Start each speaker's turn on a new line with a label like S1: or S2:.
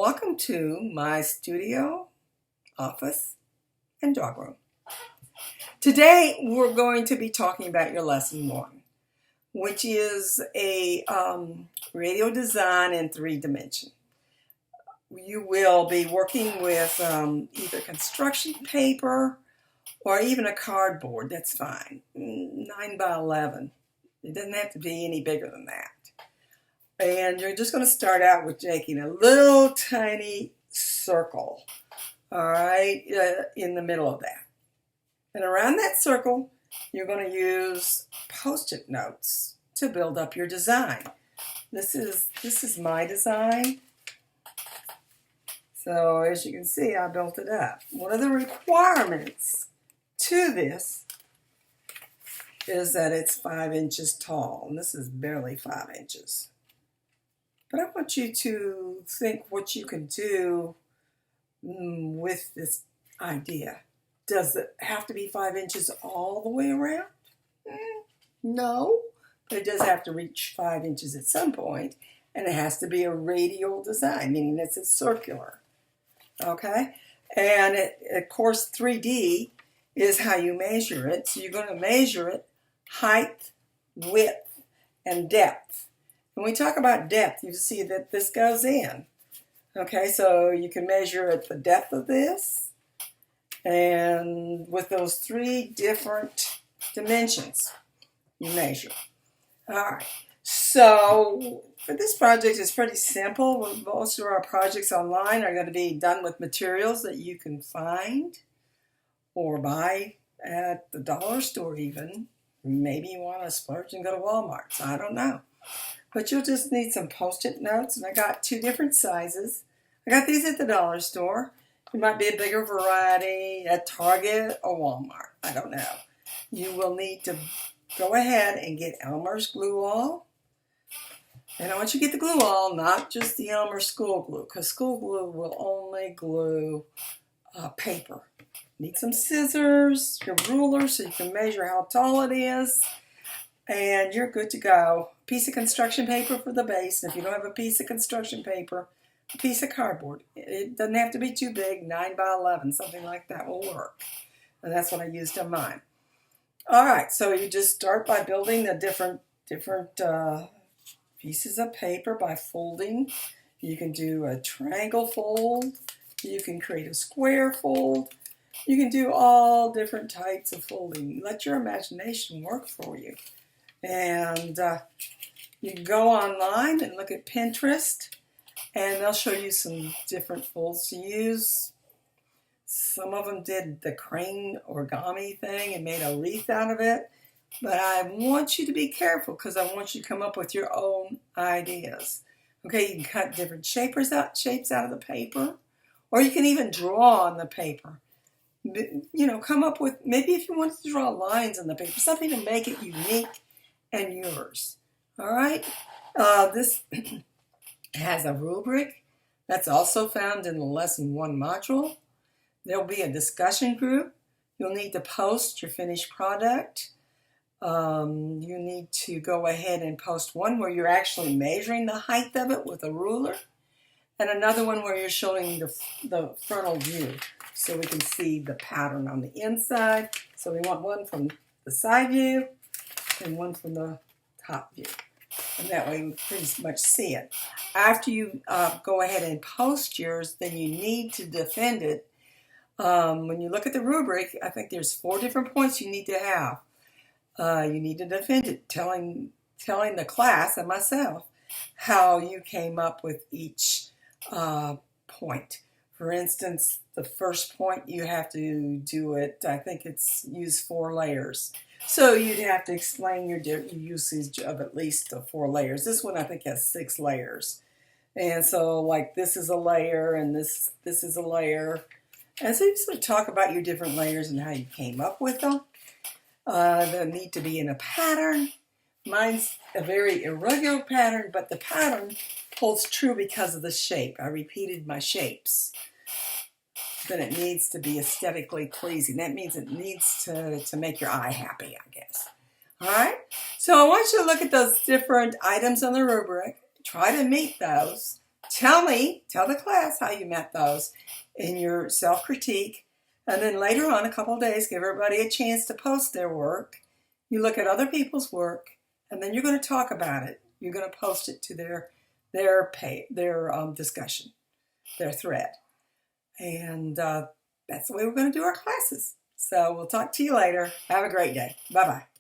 S1: Welcome to my studio, office, and dog room. Today we're going to be talking about your lesson 1, which is a radio design in 3 dimension. You will be working with either construction paper or even a cardboard. That's fine, 9 by 11. It doesn't have to be any bigger than that. And you're just going to start out with making a little tiny circle, all right, in the middle of that. And around that circle, you're going to use Post-it notes to build up your design. This is my design. So as you can see, I built it up. One of the requirements to this is that it's 5 inches tall, and this is barely 5 inches. But I want you to think what you can do with this idea. Does it have to be 5 inches all the way around? No, but it does have to reach 5 inches at some point, and it has to be a radial design, meaning it's a circular. Okay? And of course, 3D is how you measure it. So you're going to measure it height, width, and depth. When we talk about depth, you see that this goes in. Okay, so you can measure at the depth of this, and with those 3 different dimensions, you measure. All right, so for this project, it's pretty simple. Most of our projects online are going to be done with materials that you can find or buy at the dollar store even. Maybe you want to splurge and go to Walmart, so I don't know. But you'll just need some Post-it notes, and I got 2 different sizes. I got these at the dollar store. It might be a bigger variety at Target or Walmart. I don't know. You will need to go ahead and get Elmer's glue all. And I want you to get the glue all, not just the Elmer school glue, because school glue will only glue paper. Need some scissors, your ruler, so you can measure how tall it is. And you're good to go. Piece of construction paper for the base. And if you don't have a piece of construction paper, a piece of cardboard. It doesn't have to be too big, 9 by 11, something like that will work. And that's what I used on mine. All right, so you just start by building the different pieces of paper by folding. You can do a triangle fold. You can create a square fold. You can do all different types of folding. Let your imagination work for you. And you can go online and look at Pinterest, and they'll show you some different folds to use. Some of them did the crane origami thing and made a wreath out of it. But I want you to be careful because I want you to come up with your own ideas. Okay, you can cut different shapes out of the paper, or you can even draw on the paper. You know, come up with, maybe if you want to draw lines on the paper, something to make it unique and yours. All right, this has a rubric that's also found in the lesson 1 module. There'll be a discussion group. You'll need to post your finished product. You need to go ahead and post one where you're actually measuring the height of it with a ruler, and another one where you're showing the frontal view so we can see the pattern on the inside. So we want one from the side view and one from the top view. And that way we pretty much see it. After you go ahead and post yours, then you need to defend it. When you look at the rubric, I think there's 4 different points you need to have. You need to defend it, telling the class and myself how you came up with each point. For instance, the first point you have to do it, I think it's use 4 layers. So you'd have to explain your usage of at least 4 layers. This one I think has 6 layers. And so like this is a layer and this is a layer. And so you sort of talk about your different layers and how you came up with them. They need to be in a pattern. Mine's a very irregular pattern, but the pattern holds true because of the shape. I repeated my shapes. Then it needs to be aesthetically pleasing. That means it needs to make your eye happy, I guess. All right? So I want you to look at those different items on the rubric. Try to meet those. tell the class how you met those in your self-critique. And then later on, a couple of days, give everybody a chance to post their work. You look at other people's work, and then you're going to talk about it. You're going to post it to their discussion, their thread. And that's the way we're going to do our classes. So we'll talk to you later. Have a great day. Bye-bye.